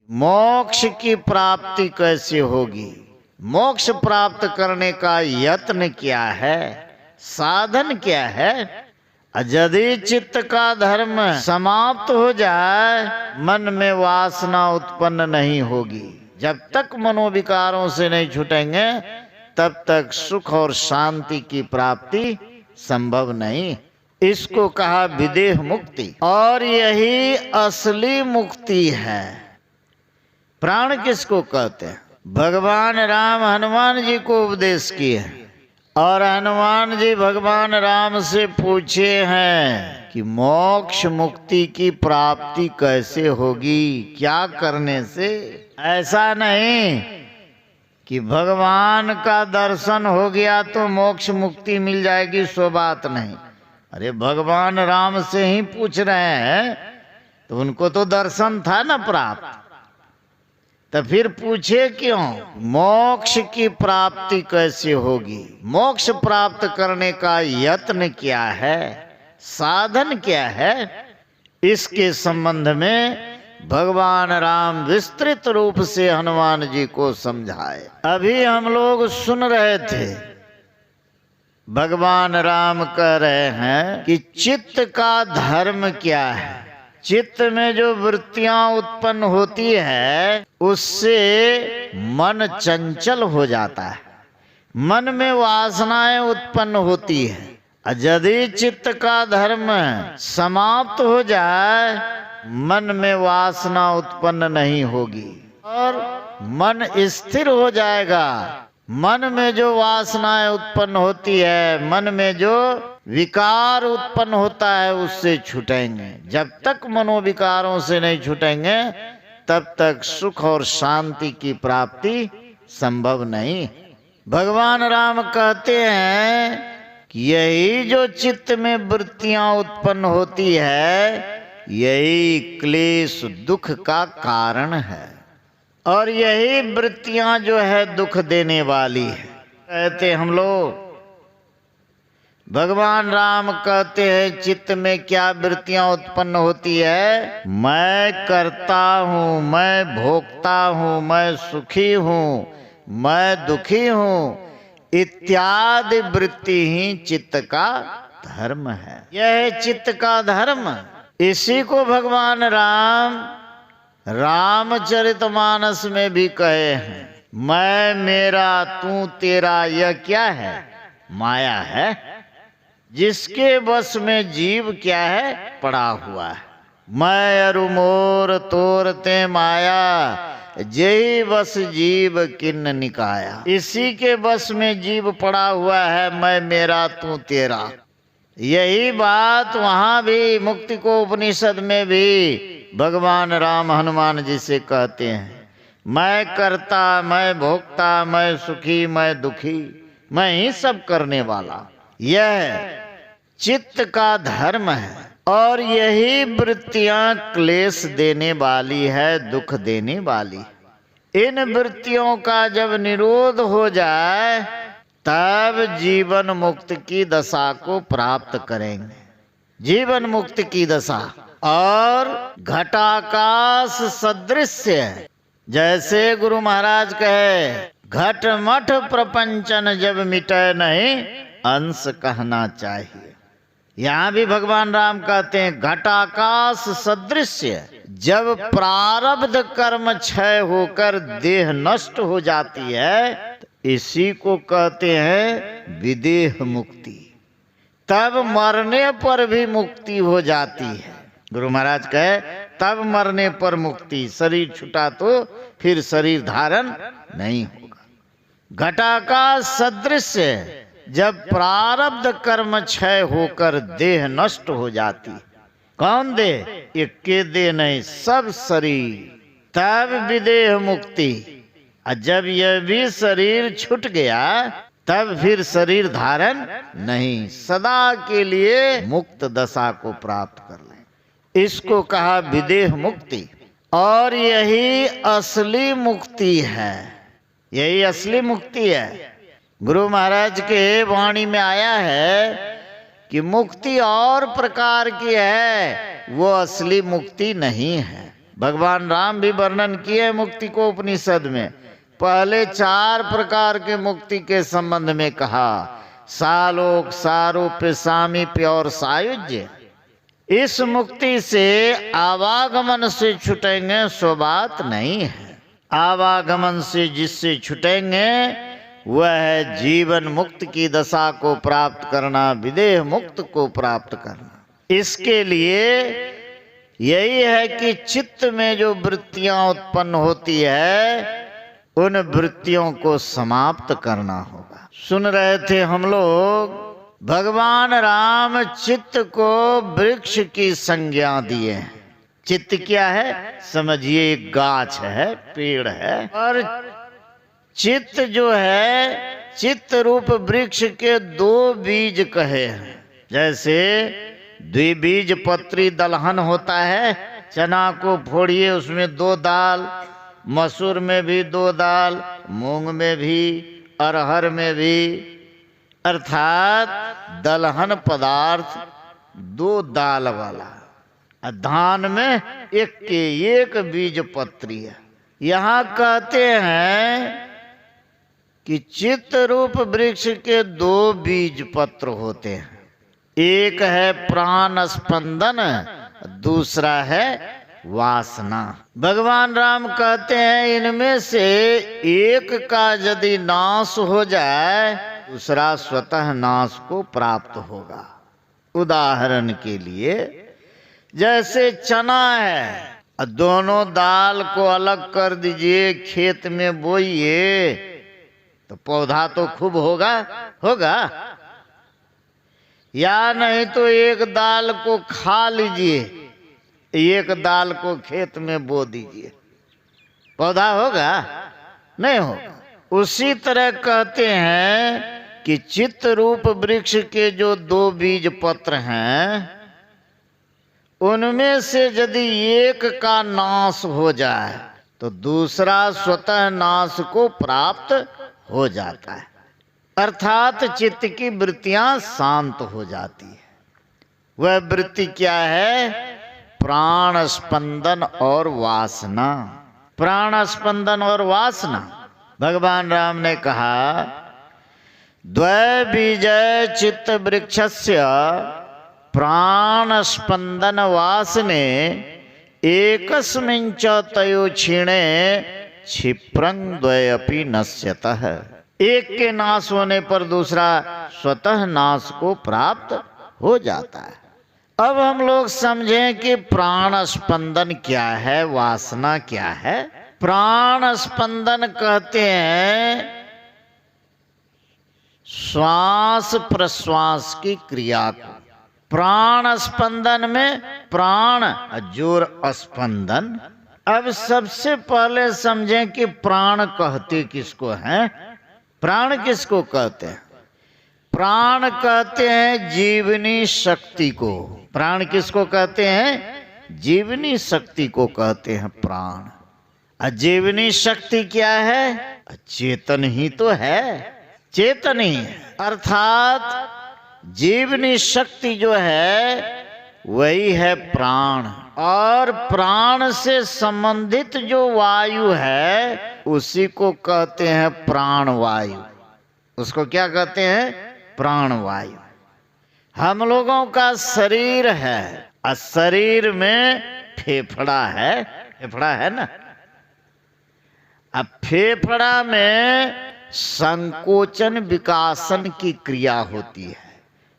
मोक्ष की प्राप्ति कैसे होगी, मोक्ष प्राप्त करने का यत्न क्या है, साधन क्या है। यदि चित्त का धर्म समाप्त हो जाए, मन में वासना उत्पन्न नहीं होगी। जब तक मनोविकारों से नहीं छूटेंगे तब तक सुख और शांति की प्राप्ति संभव नहीं। इसको कहा विदेह मुक्ति, और यही असली मुक्ति है। प्राण किसको कहते हैं? भगवान राम हनुमान जी को उपदेश किए, और हनुमान जी भगवान राम से पूछे हैं कि मोक्ष मुक्ति की प्राप्ति कैसे होगी, क्या करने से। ऐसा नहीं कि भगवान का दर्शन हो गया तो मोक्ष मुक्ति मिल जाएगी, सो बात नहीं। अरे भगवान राम से ही पूछ रहे हैं तो उनको तो दर्शन था ना प्राप्त, तो फिर पूछे क्यों? मोक्ष की प्राप्ति कैसे होगी, मोक्ष प्राप्त करने का यत्न क्या है, साधन क्या है। इसके संबंध में भगवान राम विस्तृत रूप से हनुमान जी को समझाए। अभी हम लोग सुन रहे थे, भगवान राम कह रहे हैं कि चित्त का धर्म क्या है। चित्त में जो वृत्तियां उत्पन्न होती है उससे मन चंचल हो जाता है, मन में वासनाएं उत्पन्न होती है। यदि चित्त का धर्म समाप्त हो जाए, मन में वासना उत्पन्न नहीं होगी और मन स्थिर हो जाएगा। मन में जो वासनाएं उत्पन्न होती है, मन में जो विकार उत्पन्न होता है, उससे छूटेंगे। जब तक मनोविकारों से नहीं छूटेंगे तब तक सुख और शांति की प्राप्ति संभव नहीं। भगवान राम कहते हैं कि यही जो चित्त में वृत्तियां उत्पन्न होती है, यही क्लेश दुख का कारण है, और यही वृत्तियां जो है दुख देने वाली है। कहते हम लोग, भगवान राम कहते हैं चित्त में क्या वृत्तियां उत्पन्न होती है? मैं करता हूँ, मैं भोगता हूँ, मैं सुखी हूँ, मैं दुखी हूँ, इत्यादि वृत्ति ही चित्त का धर्म है। यह चित्त का धर्म, इसी को भगवान राम रामचरितमानस में भी कहे हैं। मैं मेरा तू तेरा, यह क्या है? माया है। जिसके बस में जीव क्या है? पड़ा हुआ है। मैं अरु मोर तोरते माया, जेहि बस जीव किन्न निकाया। इसी के बस में जीव पड़ा हुआ है, मैं मेरा तू तेरा। यही बात वहां भी मुक्ति को उपनिषद में भी भगवान राम हनुमान जी से कहते हैं, मैं करता, मैं भोगता, मैं सुखी, मैं दुखी, मैं ही सब करने वाला। यह चित्त का धर्म है, और यही वृत्तियां क्लेश देने वाली है, दुख देने वाली। इन वृत्तियों का जब निरोध हो जाए तब जीवन मुक्त की दशा को प्राप्त करेंगे। जीवन मुक्त की दशा और घटाकाश सदृश्य, जैसे गुरु महाराज कहे, घट मठ प्रपंचन जब मिटे नहीं, अंश कहना चाहिए। यहाँ भी भगवान राम कहते हैं घटाकाश सदृश्य, जब प्रारब्ध कर्म क्षय होकर देह नष्ट हो जाती है, इसी को कहते हैं विदेह मुक्ति। तब मरने पर भी मुक्ति हो जाती है। गुरु महाराज कहे तब मरने पर मुक्ति, शरीर छूटा तो फिर शरीर धारण नहीं होगा। घटाकाश सदृश्य, जब प्रारब्ध कर्म क्षय होकर देह नष्ट हो जाती। कौन देह? एक देह नहीं, सब शरीर। तब विदेह मुक्ति। जब यह भी शरीर छूट गया तब फिर शरीर धारण नहीं, सदा के लिए मुक्त दशा को प्राप्त कर लें। इसको कहा विदेह मुक्ति, और यही असली मुक्ति है। यही असली मुक्ति है। गुरु महाराज के वाणी में आया है कि मुक्ति और प्रकार की है, वो असली मुक्ति नहीं है। भगवान राम भी वर्णन किए मुक्ति को उपनिषद में। पहले 4 प्रकार के मुक्ति के संबंध में कहा, सालोक, सारूप्य, सामीप्य और सायुज्य। इस मुक्ति से आवागमन से छुटेंगे सो बात नहीं है। आवागमन से जिससे छुटेंगे वह है जीवन मुक्त की दशा को प्राप्त करना, विदेह मुक्त को प्राप्त करना। इसके लिए यही है कि चित्त में जो वृत्तियां उत्पन्न होती है उन वृत्तियों को समाप्त करना होगा। सुन रहे थे हम लोग, भगवान राम चित्त को वृक्ष की संज्ञा दिए हैं। चित्त क्या है? समझिए एक गाछ है, पेड़ है, और चित्त जो है, चित्त रूप वृक्ष के 2 बीज कहे हैं। जैसे द्विबीज पत्री दलहन होता है, चना को फोड़िए उसमें 2 दाल, मसूर में भी 2 दाल, मूंग में भी, अरहर में भी, अर्थात दलहन पदार्थ 2 दाल वाला। धान में एक के एक बीज पत्री है। यहाँ कहते हैं कि चित्त रूप वृक्ष के 2 बीज पत्र होते हैं। एक है प्राण स्पंदन, दूसरा है वासना। भगवान राम कहते हैं इनमें से एक का यदि नाश हो जाए दूसरा स्वतः नाश को प्राप्त होगा। उदाहरण के लिए जैसे चना है, दोनों दाल को अलग कर दीजिए, खेत में बोइए तो पौधा तो खूब होगा, या नहीं तो एक दाल को खा लीजिए, एक दाल को खेत में बो दीजिए, पौधा होगा? नहीं होगा। उसी तरह कहते हैं कि चित्त रूप वृक्ष के जो 2 बीज पत्र हैं उनमें से यदि एक का नाश हो जाए तो दूसरा स्वतः नाश को प्राप्त हो जाता है, अर्थात चित्त की वृत्तियां शांत हो जाती है। वह वृत्ति क्या है? प्राण स्पंदन और वासना। प्राण स्पंदन और वासना। भगवान राम ने कहा, द्वै बीजय चित्त वृक्षस्य प्राण स्पंदन वासने एकस्मिन् च तयो क्षीणे क्षिप्रं द्वयपि नश्यतः। एक के नाश होने पर दूसरा स्वतः नाश को प्राप्त हो जाता है। अब हम लोग समझें कि प्राण स्पंदन क्या है, वासना क्या है। प्राण स्पंदन कहते हैं श्वास प्रश्वास की क्रिया को। प्राण स्पंदन में प्राण जोर स्पंदन। अब सबसे पहले समझें कि प्राण कहते किसको हैं? प्राण किसको कहते हैं? प्राण कहते हैं जीवनी शक्ति को। प्राण किसको कहते हैं? जीवनी शक्ति को कहते हैं प्राण। जीवनी शक्ति क्या है? चेतन ही तो है, चेतन ही है। अर्थात जीवनी शक्ति जो है वही है प्राण। और प्राण से संबंधित जो वायु है उसी को कहते हैं प्राण वायु। उसको क्या कहते हैं? प्राण वायु। हम लोगों का शरीर है और शरीर में फेफड़ा है, फेफड़ा है ना। अब फेफड़ा में संकोचन विकासन की क्रिया होती है,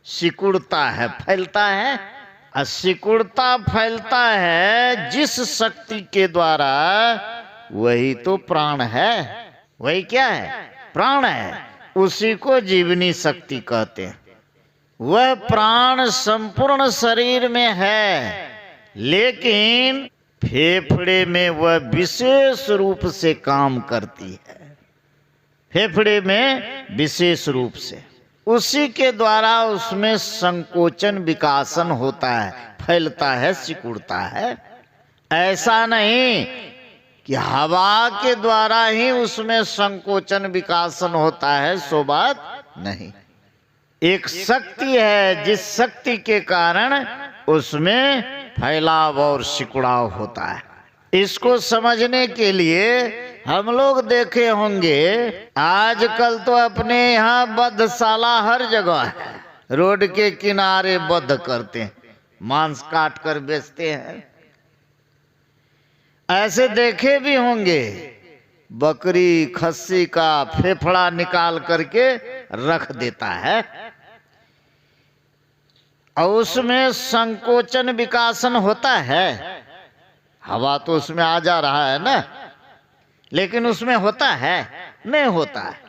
सिकुड़ता है, फैलता है। और सिकुड़ता फैलता है जिस शक्ति के द्वारा, वही तो प्राण है। वही क्या है? प्राण है। उसी को जीवनी शक्ति कहते हैं। वह प्राण संपूर्ण शरीर में है, लेकिन फेफड़े में वह विशेष रूप से काम करती है। फेफड़े में विशेष रूप से उसी के द्वारा उसमें संकोचन विकासन होता है, फैलता है, सिकुड़ता है। ऐसा नहीं कि हवा के द्वारा ही उसमें संकोचन विकासन होता है, सो बात नहीं। एक शक्ति है जिस शक्ति के कारण उसमें फैलाव और सिकुड़ाव होता है। इसको समझने के लिए हम लोग देखे होंगे, आजकल तो अपने यहाँ वधशाला हर जगह है। रोड के किनारे वध करते हैं, मांस काट कर बेचते हैं। ऐसे देखे भी होंगे, बकरी खस्सी का फेफड़ा निकाल करके रख देता है और उसमें संकोचन विकासन होता है। हवा तो उसमें आ जा रहा है ना, लेकिन उसमें होता है? नहीं होता है।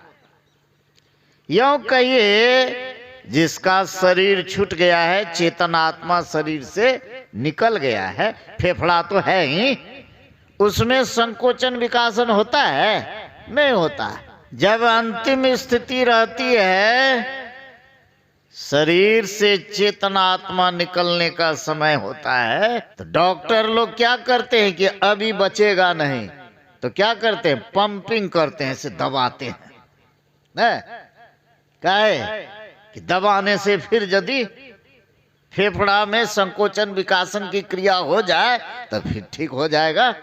यूं कहिए, जिसका शरीर छूट गया है, चेतन आत्मा शरीर से निकल गया है, फेफड़ा तो है ही, उसमें संकोचन विकासन होता है? नहीं होता। जब अंतिम स्थिति रहती है, शरीर से चेतन आत्मा निकलने का समय होता है, तो डॉक्टर लोग क्या करते हैं कि अभी बचेगा नहीं, तो क्या करते हैं? पंपिंग करते हैं, इसे दबाते हैं। काहे कि दबाने से फिर यदि फेफड़ा में संकोचन विकासन की क्रिया हो जाए तो फिर ठीक हो जाएगा।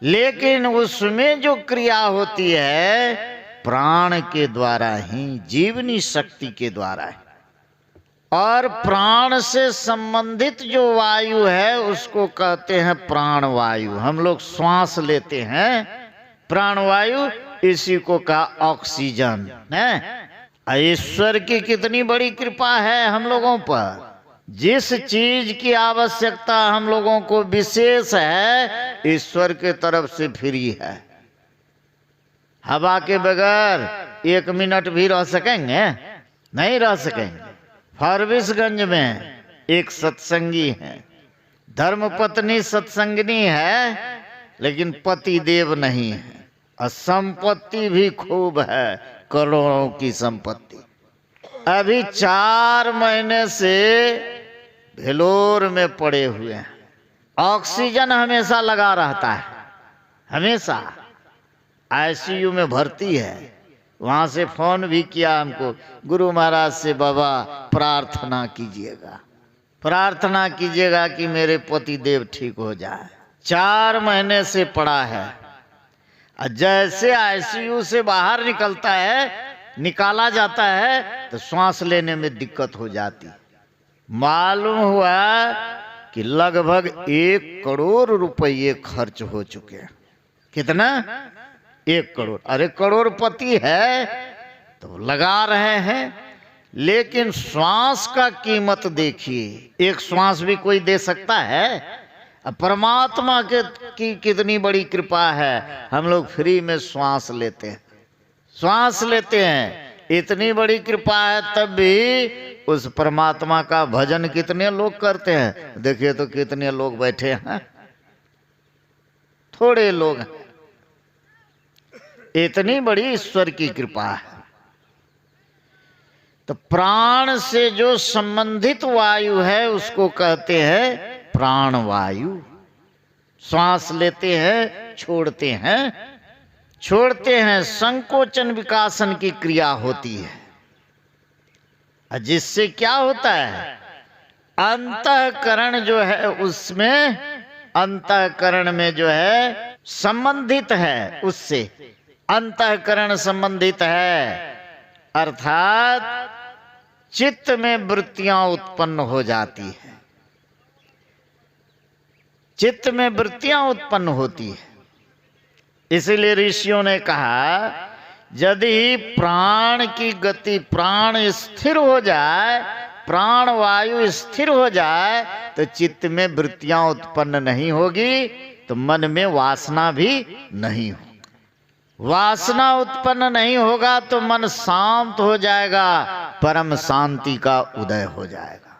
लेकिन उसमें जो क्रिया होती है प्राण के द्वारा ही, जीवनी शक्ति के द्वारा है। और प्राण से संबंधित जो वायु है उसको कहते हैं प्राण वायु। हम लोग श्वास लेते हैं प्राण वायु, इसी को कहा ऑक्सीजन है। ईश्वर की कितनी बड़ी कृपा है हम लोगों पर। जिस चीज की आवश्यकता हम लोगों को विशेष है, ईश्वर के तरफ से फ्री है। हवा के बगैर 1 मिनट भी रह सकेंगे? नहीं रह सकेंगे। फारबिसगंज में एक सत्संगी है, धर्मपत्नी सत्संगिनी है, लेकिन पति देव नहीं है, और संपत्ति भी खूब है, करोड़ों की संपत्ति। अभी 4 महीने से भेलोर में पड़े हुए हैं। ऑक्सीजन हमेशा लगा रहता है, हमेशा। आईसीयू में भर्ती है। वहां से फोन भी किया हमको, गुरु महाराज से, बाबा प्रार्थना कीजिएगा, प्रार्थना कीजिएगा कि मेरे पति देव ठीक हो जाए। 4 महीने से पड़ा है। जैसे आईसीयू से बाहर निकलता है, निकाला जाता है, तो सांस लेने में दिक्कत हो जाती। मालूम हुआ कि लगभग 1 करोड़ रुपये खर्च हो चुके हैं। कितना? 1 करोड़। अरे करोड़पति है तो लगा रहे हैं, लेकिन श्वास का कीमत देखिए। एक श्वास भी कोई दे सकता है? परमात्मा की कितनी बड़ी कृपा है, हम लोग फ्री में श्वास लेते हैं, श्वास लेते हैं। इतनी बड़ी कृपा है, तब भी उस परमात्मा का भजन कितने लोग करते हैं? देखिए तो कितने लोग बैठे हैं, थोड़े लोग हैं। इतनी बड़ी ईश्वर की कृपा है। तो प्राण से जो संबंधित वायु है उसको कहते हैं प्राण वायु। श्वास लेते हैं, छोड़ते हैं, छोड़ते हैं, संकोचन विकासन की क्रिया होती है। जिससे क्या होता है? अंतःकरण जो है उसमें, अंतःकरण में जो है संबंधित है, उससे अंतःकरण संबंधित है, अर्थात चित्त में वृत्तियां उत्पन्न हो जाती है, चित्त में वृत्तियां उत्पन्न होती है। इसलिए ऋषियों ने कहा, यदि प्राण की गति, प्राण स्थिर हो जाए, प्राण वायु स्थिर हो जाए, तो चित्त में वृत्तियां उत्पन्न नहीं होगी, तो मन में वासना भी नहीं होगी। वासना उत्पन्न नहीं होगा तो मन शांत हो जाएगा, परम शांति का उदय हो जाएगा।